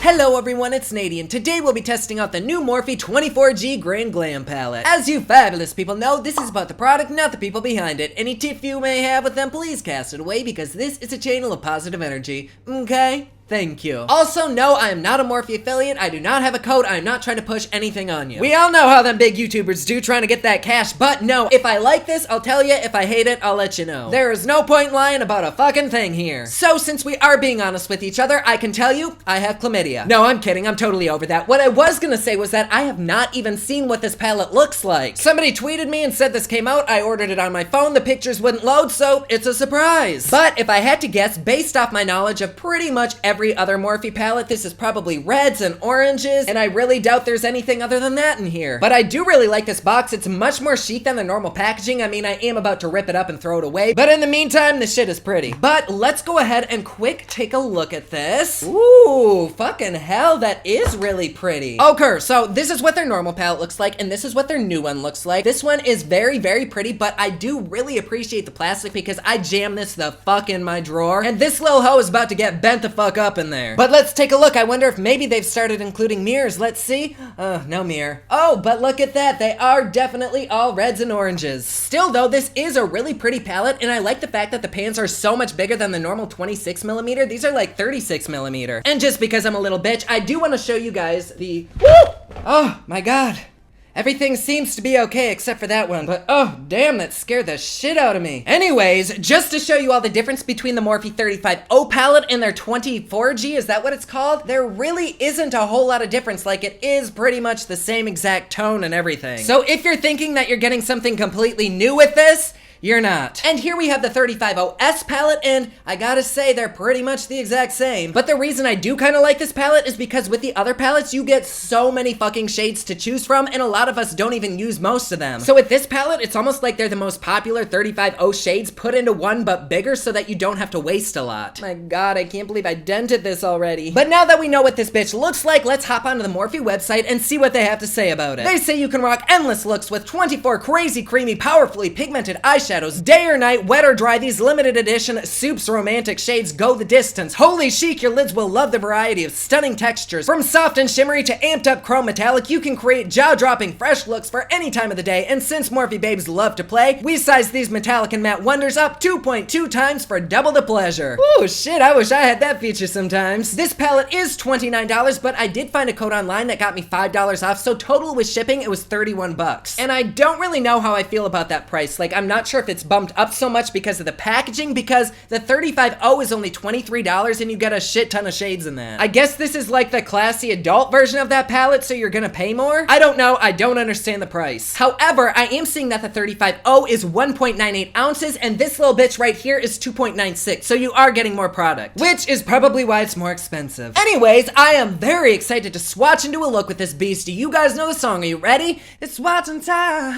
Hello everyone, it's NADI, and today we'll be testing out the new MORPHE 24G Grand Glam palette. As you fabulous people know, this is about the product, not the people behind it. Any tiff you may have with them, please cast it away, because this is a channel of positive energy, okay? Thank you. Also, no, I am not a Morphe affiliate. I do not have a code. I am not trying to push anything on you. We all know how them big YouTubers do, trying to get that cash, but no, if I like this, I'll tell you. If I hate it, I'll let you know. There is no point lying about a fucking thing here. So, since we are being honest with each other, I can tell you, I have chlamydia. No, I'm kidding. I'm totally over that. What I was gonna say was that I have not even seen what this palette looks like. Somebody tweeted me and said this came out. I ordered it on my phone. The pictures wouldn't load, so it's a surprise. But if I had to guess, based off my knowledge of pretty much every other Morphe palette, this is probably reds and oranges, and I really doubt there's anything other than that in here. But I do really like this box. It's much more chic than the normal packaging. I mean, I am about to rip it up and throw it away, but in the meantime, this shit is pretty. But let's go ahead and quick take a look at this. Ooh, fucking hell, that is really pretty. Okay, so this is what their normal palette looks like, and this is what their new one looks like. This one is very, very pretty, but I do really appreciate the plastic because I jam this the fuck in my drawer, and this little hoe is about to get bent the fuck up in there. But let's take a look. I wonder if maybe they've started including mirrors. Let's see. No mirror. Oh, but look at that. They are definitely all reds and oranges. Still though, this is a really pretty palette, and I like the fact that the pans are so much bigger than the normal 26mm. These are like 36mm. And just because I'm a little bitch, I do want to show you guys the... Woo! Oh my god. Everything seems to be okay except for that one, but oh damn, that scared the shit out of me. Anyways, just to show you all the difference between the Morphe 35O palette and their 24G, is that what it's called? There really isn't a whole lot of difference, like it is pretty much the same exact tone and everything. So if you're thinking that you're getting something completely new with this, you're not. And here we have the 35OS palette, and I gotta say, they're pretty much the exact same. But the reason I do kind of like this palette is because with the other palettes, you get so many fucking shades to choose from, and a lot of us don't even use most of them. So with this palette, it's almost like they're the most popular 35O shades put into one, but bigger, so that you don't have to waste a lot. My god, I can't believe I dented this already. But now that we know what this bitch looks like, let's hop onto the Morphe website and see what they have to say about it. They say you can rock endless looks with 24 crazy, creamy, powerfully pigmented eyeshadows. Day or night, wet or dry, these limited edition Soups romantic shades go the distance. Holy chic, your lids will love the variety of stunning textures. From soft and shimmery to amped up chrome metallic, you can create jaw-dropping fresh looks for any time of the day. And since Morphe babes love to play, we size these metallic and matte wonders up 2.2 times for double the pleasure. Ooh, shit, I wish I had that feature sometimes. This palette is $29, but I did find a code online that got me $5 off, so total with shipping, it was 31 bucks. And I don't really know how I feel about that price. Like, I'm not sure if it's bumped up so much because of the packaging, because the 35O is only $23 and you get a shit ton of shades in that. I guess this is like the classy adult version of that palette, so you're gonna pay more? I don't know, I don't understand the price. However, I am seeing that the 35O is 1.98 ounces and this little bitch right here is 2.96, so you are getting more product, which is probably why it's more expensive. Anyways, I am very excited to swatch and do a look with this beast. Do you guys know the song? Are you ready? It's swatching time.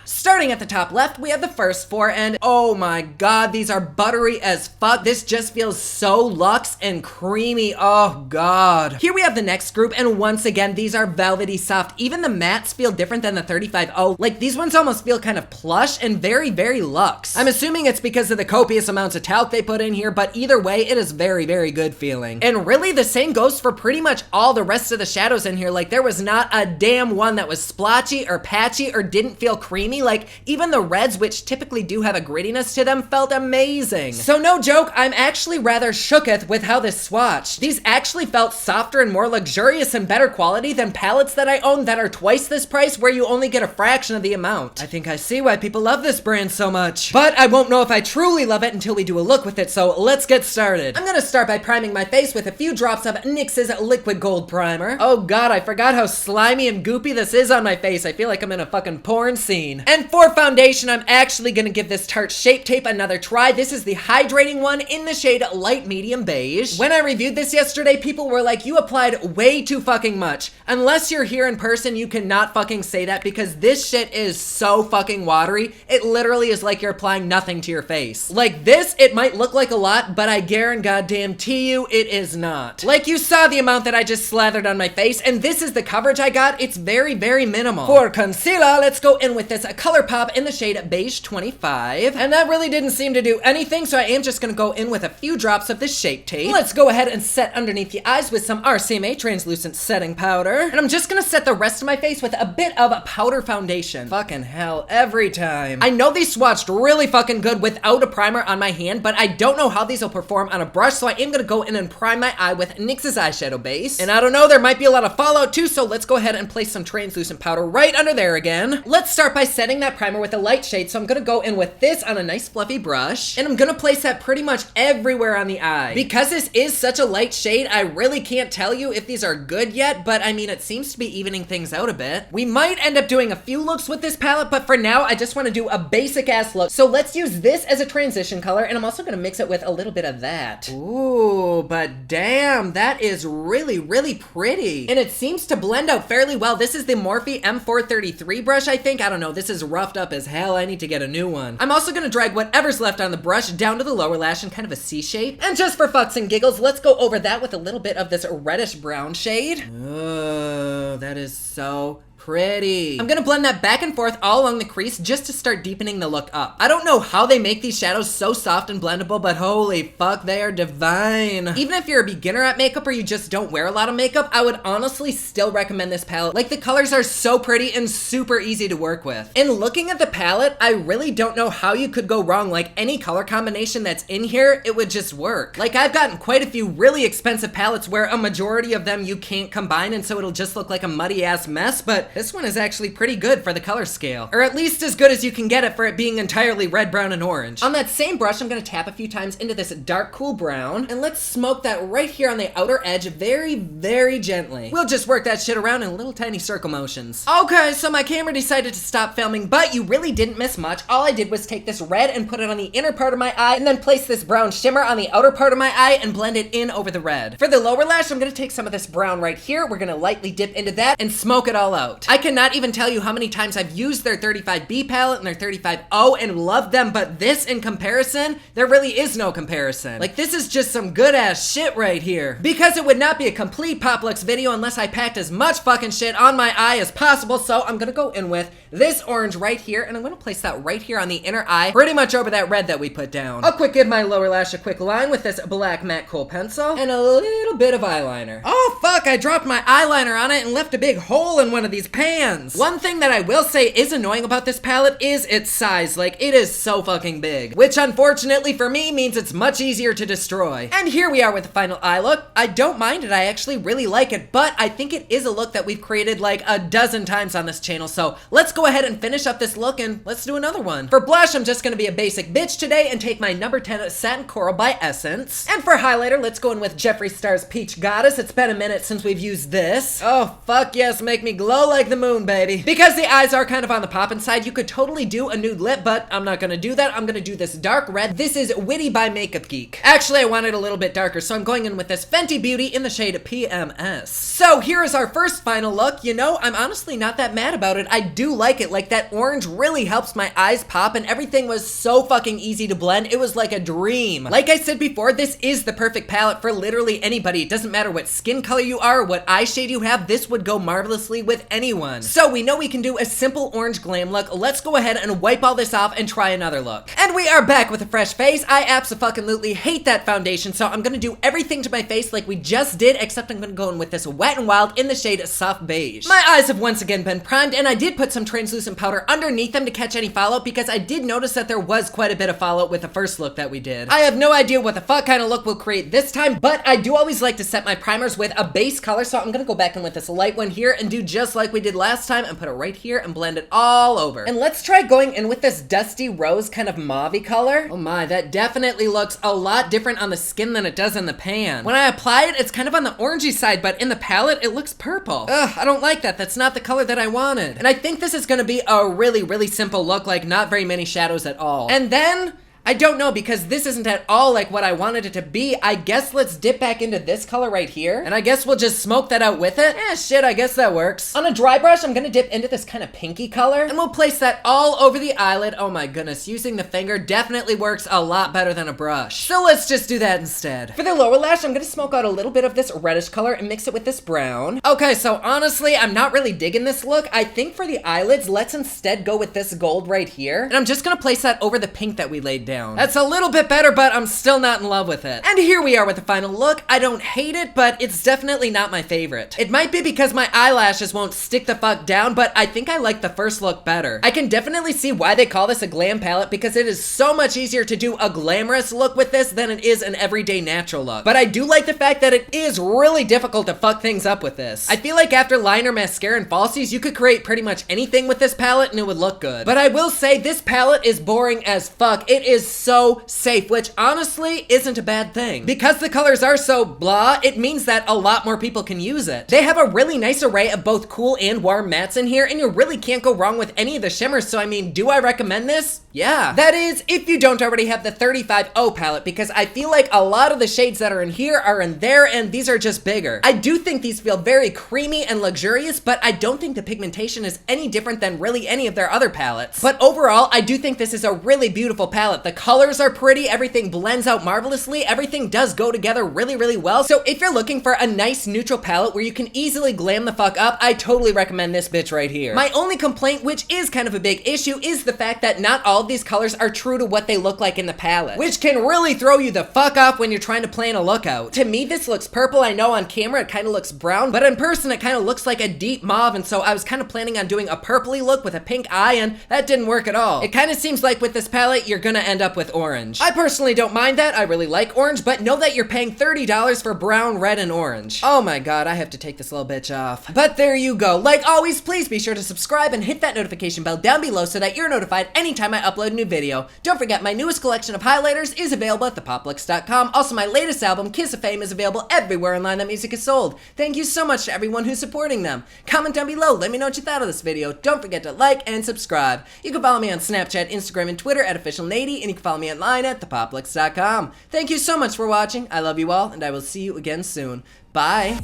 Starting at the top left, we have the first four, and oh my god, these are buttery as fuck. This just feels so luxe and creamy, oh god. Here we have the next group, and once again, these are velvety soft. Even the mattes feel different than the 35O. Like, these ones almost feel kind of plush and very, very luxe. I'm assuming it's because of the copious amounts of talc they put in here, but either way, it is very, very good feeling. And really, the same goes for pretty much all the rest of the shadows in here. Like, there was not a damn one that was splotchy or patchy or didn't feel creamy. Like, even the reds, which typically do have a grittiness to them, felt amazing. So no joke, I'm actually rather shooketh with how this swatched. These actually felt softer and more luxurious and better quality than palettes that I own that are twice this price, where you only get a fraction of the amount. I think I see why people love this brand so much. But I won't know if I truly love it until we do a look with it, so let's get started. I'm gonna start by priming my face with a few drops of NYX's Liquid Gold Primer. Oh god, I forgot how slimy and goopy this is on my face. I feel like I'm in a fucking porn scene. And for foundation, I'm actually gonna give this Tarte Shape Tape another try. This is the hydrating one in the shade Light Medium Beige. When I reviewed this yesterday, people were like, you applied way too fucking much. Unless you're here in person, you cannot fucking say that, because this shit is so fucking watery. It literally is like you're applying nothing to your face. Like this, it might look like a lot, but I guarantee you it is not. Like, you saw the amount that I just slathered on my face, and this is the coverage I got. It's very, very minimal. For concealer, let's go in with this color color pop in the shade Beige 25. And that really didn't seem to do anything, so I am just gonna go in with a few drops of this Shape Tape. Let's go ahead and set underneath the eyes with some RCMA translucent setting powder. And I'm just gonna set the rest of my face with a bit of powder foundation. Fucking hell, every time. I know these swatched really fucking good without a primer on my hand, but I don't know how these will perform on a brush, so I am gonna go in and prime my eye with NYX's eyeshadow base. And I don't know, there might be a lot of fallout too, so let's go ahead and place some translucent powder right under there again. Let's start by setting that primer with a light shade, so I'm gonna go in with this on a nice fluffy brush, and I'm gonna place that pretty much everywhere on the eye. Because this is such a light shade, I really can't tell you if these are good yet, but I mean, it seems to be evening things out a bit. We might end up doing a few looks with this palette, but for now, I just wanna do a basic ass look. So let's use this as a transition color, and I'm also gonna mix it with a little bit of that. Ooh, but damn, that is really, really pretty. And it seems to blend out fairly well. This is the Morphe M433 brush, I think. I don't know, this is roughed up as hell. I need to get a new one. I'm also gonna drag whatever's left on the brush down to the lower lash in kind of a C shape. And just for fucks and giggles, let's go over that with a little bit of this reddish brown shade. Oh, that is so pretty. I'm gonna blend that back and forth all along the crease just to start deepening the look up. I don't know how they make these shadows so soft and blendable, but holy fuck, they are divine. Even if you're a beginner at makeup or you just don't wear a lot of makeup, I would honestly still recommend this palette. Like, the colors are so pretty and super easy to work with. And looking at the palette, I really don't know how you could go wrong. Like, any color combination that's in here, it would just work. Like, I've gotten quite a few really expensive palettes where a majority of them you can't combine, and so it'll just look like a muddy ass mess, but this one is actually pretty good for the color scale. Or at least as good as you can get it for it being entirely red, brown, and orange. On that same brush, I'm gonna tap a few times into this dark, cool brown, and let's smoke that right here on the outer edge very, very gently. We'll just work that shit around in little tiny circle motions. Okay, so my camera decided to stop filming, but you really didn't miss much. All I did was take this red and put it on the inner part of my eye, and then place this brown shimmer on the outer part of my eye and blend it in over the red. For the lower lash, I'm gonna take some of this brown right here. We're gonna lightly dip into that and smoke it all out. I cannot even tell you how many times I've used their 35B palette and their 35O and loved them, but this in comparison, there really is no comparison. Like, this is just some good ass shit right here. Because it would not be a complete PopLuxe video unless I packed as much fucking shit on my eye as possible, so I'm gonna go in with this orange right here, and I'm gonna place that right here on the inner eye, pretty much over that red that we put down. I'll quick give my lower lash a quick line with this black matte kohl pencil, and a little bit of eyeliner. Oh fuck, I dropped my eyeliner on it and left a big hole in one of these pans. One thing that I will say is annoying about this palette is its size. Like, it is so fucking big, which unfortunately for me means it's much easier to destroy. And here we are with the final eye look. I don't mind it, I actually really like it, but I think it is a look that we've created like a dozen times on this channel, so let's go ahead and finish up this look and let's do another one. For blush, I'm just gonna be a basic bitch today and take my number 10 Satin Coral by Essence. And for highlighter, let's go in with Jeffree Star's Peach Goddess. It's been a minute since we've used this. Oh fuck yes, make me glow like the moon, baby. Because the eyes are kind of on the poppin' side, you could totally do a nude lip, but I'm not gonna do that. I'm gonna do this dark red. This is Witty by Makeup Geek. Actually, I want it a little bit darker, so I'm going in with this Fenty Beauty in the shade PMS. So here is our first final look. You know, I'm honestly not that mad about it. I do like it. Like, that orange really helps my eyes pop, and everything was so fucking easy to blend. It was like a dream. Like I said before, this is the perfect palette for literally anybody. It doesn't matter what skin color you are, or what eye shade you have, this would go marvelously with anyone. So we know we can do a simple orange glam look. Let's go ahead and wipe all this off and try another look. And we are back with a fresh face. I abso-fucking-lutely hate that foundation, so I'm gonna do everything to my face like we just did, except I'm gonna go in with this Wet n Wild in the shade Soft Beige. My eyes have once again been primed, and I did put some translucent powder underneath them to catch any fallout, because I did notice that there was quite a bit of fallout with the first look that we did. I have no idea what the fuck kind of look we'll create this time, but I do always like to set my primers with a base color, so I'm gonna go back in with this light one here and do just like we did last time and put it right here and blend it all over. And let's try going in with this dusty rose kind of mauve-y color. Oh my, that definitely looks a lot different on the skin than it does in the pan. When I apply it, it's kind of on the orangey side, but in the palette, it looks purple. Ugh, I don't like that. That's not the color that I wanted. And I think this is gonna be a really, really simple look, like not very many shadows at all. And then I don't know, because this isn't at all like what I wanted it to be. I guess let's dip back into this color right here, and I guess we'll just smoke that out with it. Shit, I guess that works. On a dry brush, I'm gonna dip into this kind of pinky color, and we'll place that all over the eyelid. Oh my goodness, using the finger definitely works a lot better than a brush. So let's just do that instead. For the lower lash, I'm gonna smoke out a little bit of this reddish color and mix it with this brown. Okay, so honestly, I'm not really digging this look. I think for the eyelids, let's instead go with this gold right here, and I'm just gonna place that over the pink that we laid down. That's a little bit better, but I'm still not in love with it. And here we are with the final look. I don't hate it, but it's definitely not my favorite. It might be because my eyelashes won't stick the fuck down, but I think I like the first look better. I can definitely see why they call this a glam palette, because it is so much easier to do a glamorous look with this than it is an everyday natural look. But I do like the fact that it is really difficult to fuck things up with this. I feel like after liner, mascara, and falsies, you could create pretty much anything with this palette and it would look good. But I will say this palette is boring as fuck. It is so safe, which honestly isn't a bad thing. Because the colors are so blah, it means that a lot more people can use it. They have a really nice array of both cool and warm mattes in here, and you really can't go wrong with any of the shimmers, so I mean, do I recommend this? Yeah. That is, if you don't already have the 35O palette, because I feel like a lot of the shades that are in here are in there, and these are just bigger. I do think these feel very creamy and luxurious, but I don't think the pigmentation is any different than really any of their other palettes. But overall, I do think this is a really beautiful palette. The colors are pretty, everything blends out marvelously, everything does go together really, really well. So if you're looking for a nice neutral palette where you can easily glam the fuck up, I totally recommend this bitch right here. My only complaint, which is kind of a big issue, is the fact that not all of these colors are true to what they look like in the palette, which can really throw you the fuck off when you're trying to plan a look out. To me, this looks purple. I know on camera it kind of looks brown, but in person it kind of looks like a deep mauve, and so I was kind of planning on doing a purpley look with a pink eye, and that didn't work at all. It kind of seems like with this palette, you're gonna end up with orange. I personally don't mind that. I really like orange, but know that you're paying $30 for brown, red, and orange. Oh my god, I have to take this little bitch off. But there you go. Like always, please be sure to subscribe and hit that notification bell down below so that you're notified anytime I upload a new video. Don't forget, my newest collection of highlighters is available at thepopluxe.com. Also, my latest album, Kiss of Fame, is available everywhere online that music is sold. Thank you so much to everyone who's supporting them. Comment down below, let me know what you thought of this video. Don't forget to like and subscribe. You can follow me on Snapchat, Instagram, and Twitter at officialNADI, and you can follow me online at thepopluxe.com. Thank you so much for watching. I love you all, and I will see you again soon. Bye.